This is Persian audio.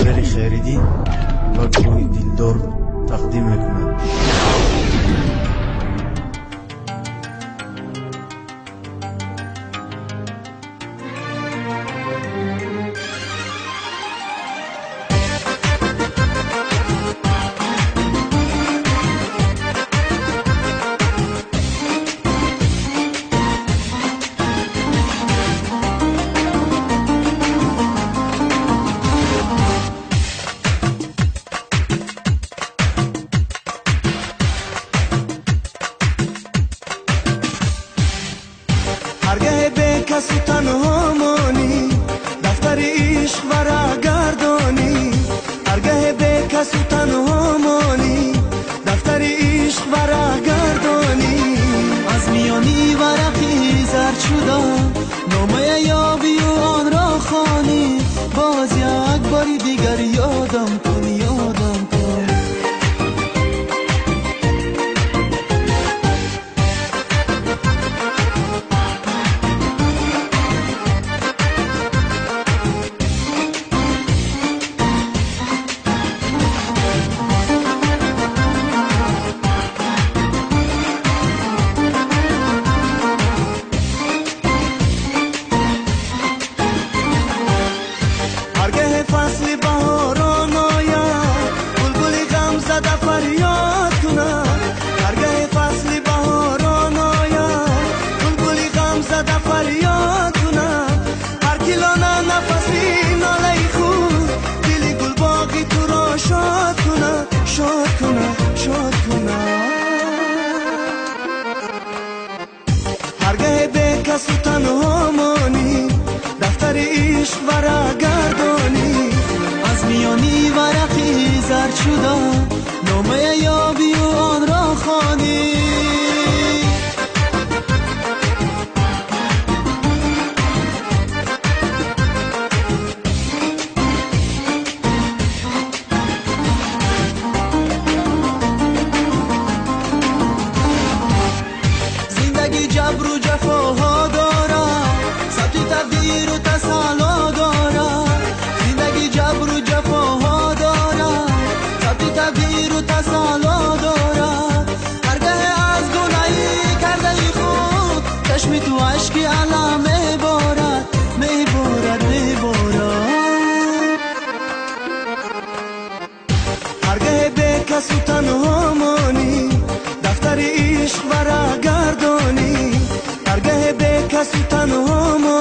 نظر خیریدی و گروه دلدار تقدیم میکند. هرگاه به کسی تنها مانی دفتر عشق ورق گردانی هرگاه به کسی تنها مانی دفتر عشق ورق گردانی از میانی ورقی زرد شده نامه یابی و آن را خوانی باز یک باری دیگر یادم کن یادم کن فصل بهاران آید بلبل غم زده فریاد کند هرگاه فصل بهاران آید بلبل غم زده فریاد کند هر کلانه نفسی ناله خود دل گل باغی تو را شاد کند شاد کند شاد کند هرگاه به کسی تنها مانی دفتر عشق ورق گردانی از میانی ورقی زرد شده نامه یابی و آن را خوانی زندگی جبر و جفاها دارد ثبت تقدیر و تسلا دارد زندگی جبر و جفاها دارد ثبت تقدیر و تسلا دارد هرگاه از گناهی کرده خود چشم تو عشقی علم میبارد میبارد میبارد هرگاه به کسی تنها مانی دفتر عشق ورق گردانی هرگاه به کسی تنها مانی